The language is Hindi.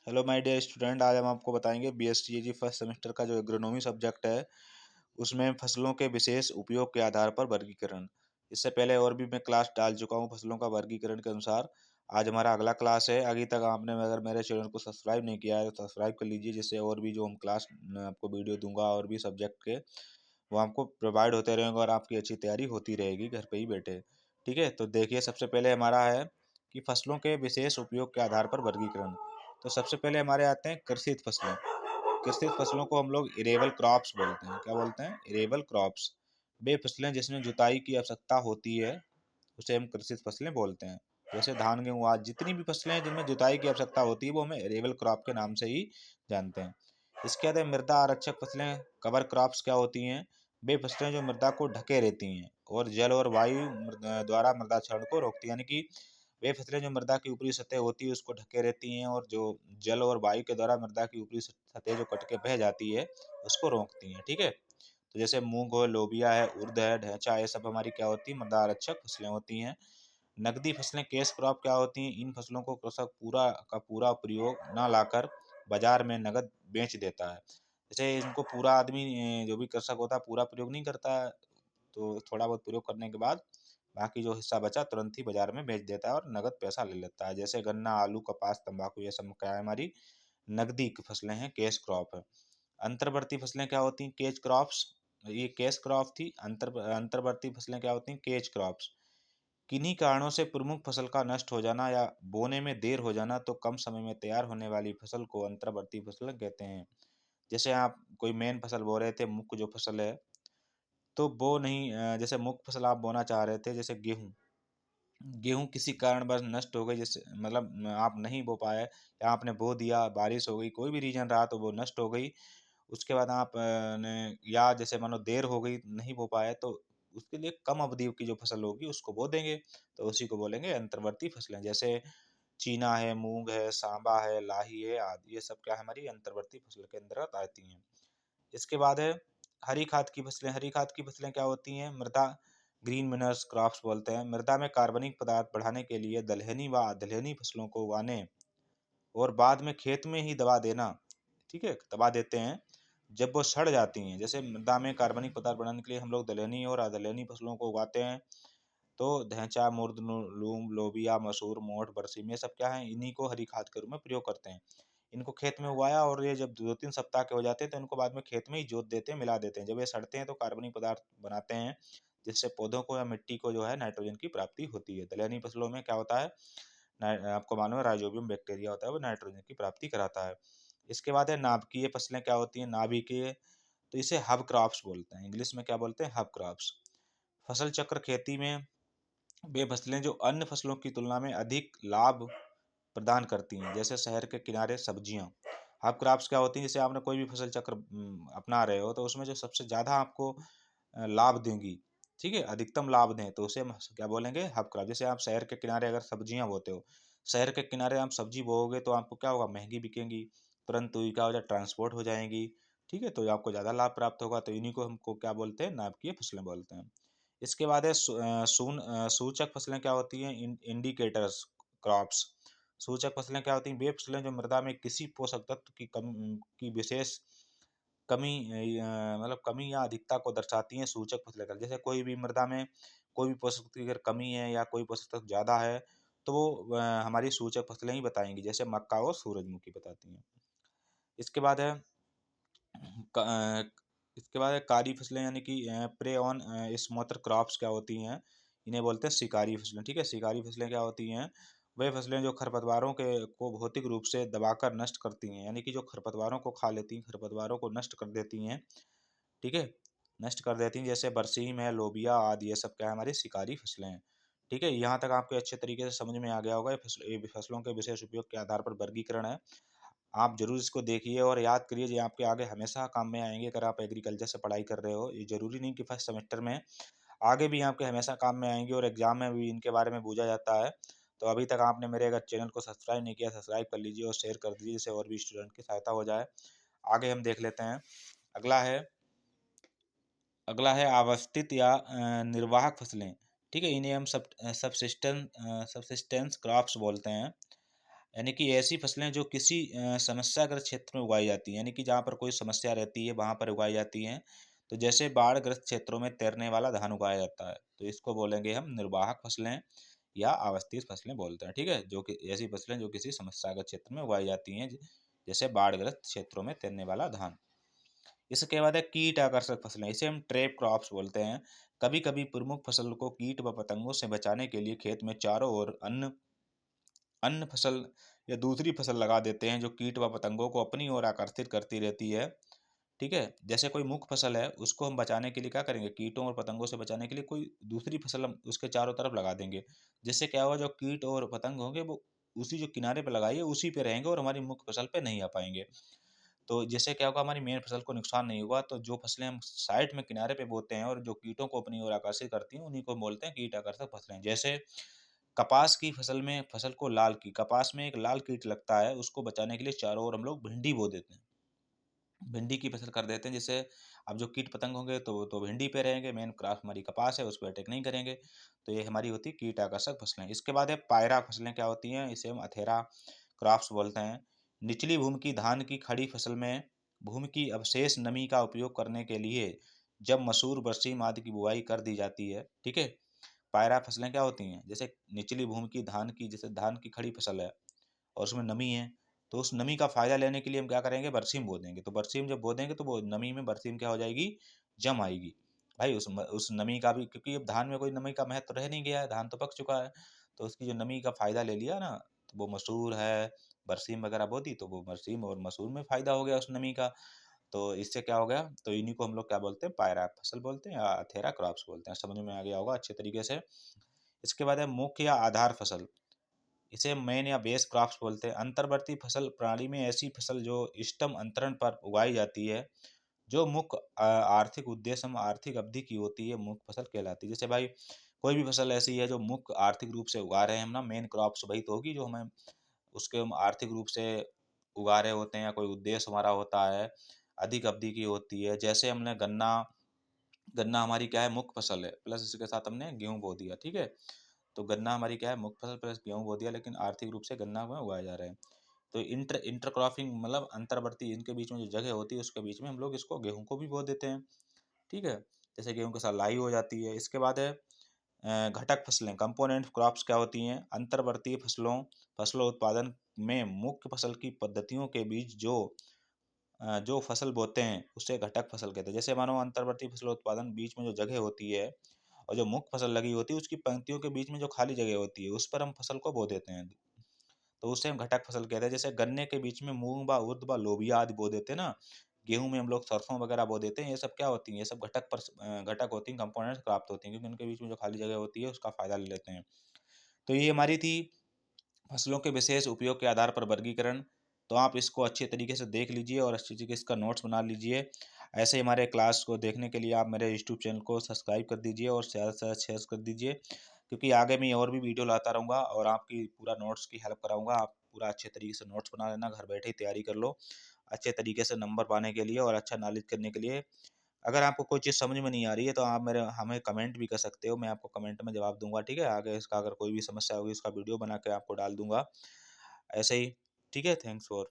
हेलो माय डियर स्टूडेंट, आज हम आपको बताएंगे बीएसटीजी फर्स्ट सेमेस्टर का जो एग्रोनॉमी सब्जेक्ट है उसमें फसलों के विशेष उपयोग के आधार पर वर्गीकरण। इससे पहले और भी मैं क्लास डाल चुका हूं फसलों का वर्गीकरण के अनुसार। आज हमारा अगला क्लास है। अभी तक आपने अगर मेरे चैनल को सब्सक्राइब नहीं किया है तो सब्सक्राइब कर लीजिए, जिससे और भी जो हम क्लास आपको वीडियो दूंगा और भी सब्जेक्ट के वो आपको प्रोवाइड होते रहेंगे और आपकी अच्छी तैयारी होती रहेगी घर पे ही बैठे। ठीक है, तो देखिए सबसे पहले हमारा है कि फसलों के विशेष उपयोग के आधार पर वर्गीकरण। तो सबसे पहले हमारे आते हैं कृषित फसलें। कृषित फसलों को हम लोग इरेबल क्रॉप्स बोलते हैं। क्या बोलते हैं? इरेबल क्रॉप्स। वे फसलें जिसमें जुताई की आवश्यकता होती है उसे हम कृषित फसलें बोलते हैं। जैसे धान, गेहूँ, आज जितनी भी फसलें हैं जिनमें जुताई की आवश्यकता होती है वो हमें इरेबल क्रॉप के नाम से ही जानते हैं। इसके बाद मृदा आरक्षक फसलें, कवर क्रॉप्स क्या होती हैं? वे फसलें जो मृदा को ढके रहती हैं और जल और वायु द्वारा मृदा क्षरण को रोकती हैं। यानी कि वे फसलें जो मृदा की ऊपरी सतह होती है उसको ढके रहती हैं और जो जल और वायु के द्वारा मृदा की ऊपरी सतह जो कट के बह जाती है उसको रोकती हैं। ठीक है, तो जैसे मूंग हो, लोबिया है, उर्द है, ढैंचा, ये सब हमारी क्या होती है? मृदा आरक्षक फसलें होती हैं। नकदी फसलें कैश क्रॉप क्या होती हैं? इन फसलों को कृषक पूरा का पूरा प्रयोग न लाकर बाजार में नगद बेच देता है। जैसे इनको पूरा आदमी जो भी कृषक होता है पूरा प्रयोग नहीं करता है, तो थोड़ा बहुत प्रयोग करने के बाद बाकी जो हिस्सा बचा तुरंत ही बाजार में बेच देता है और नगद पैसा ले लेता है। जैसे गन्ना, आलू, कपास, तंबाकू, ये सब क्या है? हमारी नकदी की फसलें हैं, कैश क्रॉप है। अंतर्वर्ती फसलें क्या होती हैं? Catch crops. ये कैश क्रॉप थी। अंतर्वर्ती फसलें क्या होती हैं? Catch crops. किन्हीं कारणों से प्रमुख फसल का नष्ट हो जाना या बोने में देर हो जाना तो कम समय में तैयार होने वाली फसल को अंतर्वर्ती फसल कहते हैं। जैसे आप कोई मेन फसल बो रहे थे, मुख्य जो फसल है, तो वो नहीं जैसे मुख्य फसल आप बोना चाह रहे थे, जैसे गेहूं। गेहूं किसी कारणवश नष्ट हो गई, जैसे मतलब आप नहीं बो पाए या आपने बो दिया, बारिश हो गई, कोई भी रीजन रहा तो वो नष्ट हो गई। उसके बाद आप ने या जैसे मानो देर हो गई, नहीं बो पाए, तो उसके लिए कम अवधि की जो फसल होगी उसको बो देंगे, तो उसी को बोलेंगे अंतर्वर्ती फसलें। जैसे चीना है, मूंग है, सांबा है, लाही है आदि, ये सब क्या है? हमारी अंतर्वर्ती फसल के अंतर्गत आती हैं। इसके बाद है हरी खाद की फसलें। हरी खाद की फसलें क्या होती हैं? मृदा ग्रीन मिनरल्स क्रॉप्स बोलते हैं। मृदा में कार्बनिक पदार्थ बढ़ाने के लिए दलहनी व अदलहनी फसलों को उगाने और बाद में खेत में ही दबा देना। ठीक है, दबा देते हैं जब वो सड़ जाती हैं। जैसे मृदा में कार्बनिक पदार्थ बढ़ाने के लिए हम लोग दलहनी और अदलहनी फसलों को उगाते हैं। तो धैंचा, मुर्द, लूम, लोबिया, मसूर, मोठ, बरसीम, ये सब क्या है? इन्हीं को हरी खाद के रूप में प्रयोग करते हैं। इनको खेत में उगाया और ये जब 2-3 सप्ताह के हो जाते हैं तो इनको बाद में खेत में ही जोत देते हैं, मिला देते हैं। जब ये सड़ते हैं तो कार्बनिक पदार्थ बनाते हैं जिससे पौधों को या मिट्टी को जो है नाइट्रोजन की प्राप्ति होती है। दलहनी फसलों में क्या होता है? आपको मालूम है राइजोबियम बैक्टीरिया होता है, वो नाइट्रोजन की प्राप्ति कराता है। इसके बाद है नाभिकीय फसलें। क्या होती हैं नाभिकीय? तो इसे हब क्रॉप्स बोलते हैं। इंग्लिश में क्या बोलते हैं? Hub crops. फसल चक्र खेती में वे फसलें जो अन्य फसलों की तुलना में अधिक लाभ प्रदान करती हैं। जैसे शहर के किनारे सब्जियां। हब क्रॉप्स क्या होती हैं? जैसे आपने कोई भी फसल चक्र अपना रहे हो तो उसमें जो सबसे ज़्यादा आपको लाभ देंगी, ठीक है, अधिकतम लाभ दें, तो उसे हम क्या बोलेंगे? Hub crop. जैसे आप शहर के किनारे अगर सब्जियां बोते हो, शहर के किनारे आप सब्जी बोओगे तो आपको क्या होगा? महंगी बिकेंगी, परंतु ये क्या हो जाए? ट्रांसपोर्ट हो जाएंगी। ठीक है, तो आपको ज़्यादा लाभ प्राप्त होगा। तो इन्हीं को हमको क्या बोलते हैं? नाभिकीय फसलें बोलते हैं। इसके बाद है सूचक फसलें। क्या होती हैं? Indicators crops. सूचक फसलें क्या होती हैं? वे फसलें जो मृदा में किसी पोषक तत्व की विशेष कमी मतलब कमी या अधिकता को दर्शाती हैं। सूचक फसलें का जैसे कोई भी मृदा में कोई भी पोषक तत्व की अगर कमी है या कोई पोषक तत्व ज़्यादा है तो वो हमारी सूचक फसलें ही बताएंगी, जैसे मक्का और सूरजमुखी बताती हैं। इसके बाद है क- अ, इसके बाद है कारी फसलें, यानी कि प्रे ऑन स्मोथर क्रॉप्स। क्या होती हैं? इन्हें बोलते हैं शिकारी फसलें। ठीक है, शिकारी फसलें क्या होती हैं? वे फसलें जो खरपतवारों के को भौतिक रूप से दबाकर नष्ट करती हैं, यानी कि जो खरपतवारों को खा लेती हैं, खरपतवारों को नष्ट कर देती हैं। ठीक है, नष्ट कर देती हैं। जैसे बरसीम है, लोबिया आदि, ये सब क्या है? हमारी शिकारी फसलें हैं। ठीक है, यहाँ तक आपको अच्छे तरीके से समझ में आ गया होगा। ये फसलों के विशेष उपयोग के आधार पर वर्गीकरण है। आप ज़रूर इसको देखिए और याद करिए, ये आपके आगे हमेशा काम में आएंगे। अगर आप एग्रीकल्चर से पढ़ाई कर रहे हो, ये ज़रूरी नहीं कि फर्स्ट सेमेस्टर में, आगे भी आपके हमेशा काम में आएंगे और एग्जाम में भी इनके बारे में पूछा जाता है। तो अभी तक आपने मेरे अगर चैनल को सब्सक्राइब नहीं किया, सब्सक्राइब कर लीजिए और शेयर कर दीजिए, जिससे और भी स्टूडेंट की सहायता हो जाए। आगे हम देख लेते हैं। अगला है अगला है आवस्थित या निर्वाहक फसलें। ठीक है, इन्हें हम सबसिस्टेंस क्रॉप्स बोलते हैं। यानी कि ऐसी फसलें जो किसी समस्याग्रस्त क्षेत्र में उगाई जाती हैं, यानी कि जहाँ पर कोई समस्या रहती है वहाँ पर उगाई जाती हैं। तो जैसे बाढ़ग्रस्त क्षेत्रों में तैरने वाला धान उगाया जाता है, तो इसको बोलेंगे हम निर्वाहक फसलें या आवासहीन फसलें बोलते हैं, ठीक है? जो कि ऐसी फसलें जो किसी समस्याग्रस्त क्षेत्र में उगाई जाती हैं, जैसे बाढ़ग्रस्त क्षेत्रों में तैरने वाला धान। इसके बाद है कीट आकर्षक फसलें, इसे हम ट्रैप क्रॉप्स बोलते हैं। कभी-कभी प्रमुख फसल को कीट व पतंगों से बचाने के लिए खेत में चारों ओर अन्न अन्न फसल या दूसरी फसल लगा देते हैं जो कीट व पतंगों को अपनी ओर आकर्षित करती रहती है। ठीक है? जैसे कोई मुख्य फसल है, उसको हम बचाने के लिए क्या करेंगे, कीटों और पतंगों से बचाने के लिए कोई दूसरी फसल हम उसके चारों तरफ लगा देंगे। जिससे क्या होगा, जो कीट और पतंग होंगे वो उसी जो किनारे पे लगाई है उसी पे रहेंगे और हमारी मुख्य फसल पे नहीं आ पाएँगे। तो जिससे क्या होगा, हमारी मेन फसल को नुकसान नहीं होगा। तो जो फसलें हम साइड में किनारे पे बोते हैं और जो कीटों को अपनी ओर आकर्षित करती हैं, उन्हीं को बोलते हैं कीट आकर्षक फसलें। जैसे कपास की फसल में फसल को लाल की कपास में एक लाल कीट लगता है, उसको बचाने के लिए चारों ओर हम लोग भिंडी बो देते हैं। भिंडी की फसल कर देते हैं, जिससे अब जो कीट पतंग होंगे तो भिंडी पे रहेंगे, मेन क्रॉप हमारी कपास है उस पे अटैक नहीं करेंगे। तो ये हमारी होती है कीट आकर्षक फसलें। इसके बाद है पायरा फसलें, क्या होती हैं, इसे हम अथेरा क्रॉप्स बोलते हैं। निचली भूमि की धान की खड़ी फसल में भूमि की अवशेष नमी का उपयोग करने के लिए जब मसूर बरसीम आदि की बुआई कर दी जाती है, ठीक है। पायरा फसलें क्या होती हैं, जैसे निचली भूमि की धान की, जैसे धान की खड़ी फसल है और उसमें नमी है, तो उस नमी का फ़ायदा लेने के लिए हम क्या करेंगे, बरसीम बो देंगे। तो बरसीम जब बो देंगे तो वो नमी में बरसीम क्या हो जाएगी, जम आएगी। भाई उस नमी का भी, क्योंकि अब धान में कोई नमी का महत्व रह नहीं गया है, धान तो पक चुका है। तो उसकी जो नमी का फ़ायदा ले लिया ना, तो वो मसूर है, बरसीम वगैरह बो दी, तो वो बरसीम और मसूर में फ़ायदा हो गया उस नमी का। तो इससे क्या हो गया, तो इन्हीं को हम लोग क्या बोलते हैं, पायरा फसल बोलते हैं या अथेरा क्रॉप्स बोलते हैं। समझ में आ गया होगा अच्छे तरीके से। इसके बाद है मुख्य या आधार फसल, इसे मेन या बेस क्रॉप्स बोलते हैं। अंतर्वर्ती फसल प्रणाली में ऐसी फसल जो स्टम अंतरण पर उगाई जाती है, जो मुख्य आर्थिक उद्देश्य हम आर्थिक अवधि की होती है, मुख्य फसल कहलाती है। जैसे भाई कोई भी फसल ऐसी है जो मुख्य आर्थिक रूप से उगा रहे हैं हम ना, मेन क्रॉप्स वही तो होगी जो हमें उसके हम आर्थिक रूप से उगा रहे होते हैं, या कोई उद्देश्य हमारा होता है, अधिक अवधि की होती है। जैसे हमने गन्ना गन्ना हमारी क्या है, मुख्य फसल है, प्लस इसके साथ हमने गेहूँ बो दिया, ठीक है। तो गन्ना हमारी क्या है, मुख्य फसल, प्लस गेहूँ बो दिया, लेकिन आर्थिक रूप से गन्ना में उगाए जा रहे हैं। तो इंटरक्रॉपिंग मतलब अंतर्वर्ती, इनके बीच में जो जगह होती है उसके बीच में हम लोग इसको गेहूँ को भी बो देते हैं, ठीक है। जैसे गेहूँ के साथ लाई हो जाती है। इसके बाद है घटक फसलें, कंपोनेंट क्रॉप्स, क्या होती हैं, अंतर्वर्तीय फसलों उत्पादन में मुख्य फसल की पद्धतियों के बीच जो फसल बोते हैं उसे घटक फसल कहते हैं। जैसे मानो अंतर्वर्ती फसल उत्पादन बीच में जो जगह होती है और जो मुख्य फसल लगी होती है उसकी पंक्तियों के बीच में जो खाली जगह होती है उस पर हम फसल को बो देते हैं, तो उसे हम घटक फसल कहते हैं। जैसे गन्ने के बीच में मूंग व उर्द व लोबिया आदि बो देते हैं ना, गेहूं में हम लोग सरसों वगैरह बो देते हैं, ये सब क्या होती हैं, ये सब घटक होती हैं, कंपोनेंट्स प्राप्त होती हैं, क्योंकि उनके बीच में जो खाली जगह होती है उसका फायदा ले लेते हैं। तो ये हमारी थी फसलों के विशेष उपयोग के आधार पर वर्गीकरण। तो आप इसको अच्छे तरीके से देख लीजिए और अच्छी तरीके से इसका नोट्स बना लीजिए। ऐसे ही हमारे क्लास को देखने के लिए आप मेरे यूट्यूब चैनल को सब्सक्राइब कर दीजिए और ज़्यादा से ज़्यादा शेयर कर दीजिए, क्योंकि आगे मैं और भी वीडियो लाता रहूँगा और आपकी पूरा नोट्स की हेल्प कराऊँगा। आप पूरा अच्छे तरीके से नोट्स बना लेना, घर बैठे ही तैयारी कर लो अच्छे तरीके से नंबर पाने के लिए और अच्छा नॉलेज करने के लिए। अगर आपको कोई चीज़ समझ में नहीं आ रही है तो आप मेरे हमें कमेंट भी कर सकते हो, मैं आपको कमेंट में जवाब दूँगा, ठीक है? आगे इसका अगर कोई भी समस्या होगी उसका वीडियो बना के आपको डाल दूँगा, ऐसे ही। ठीक है? Thanks for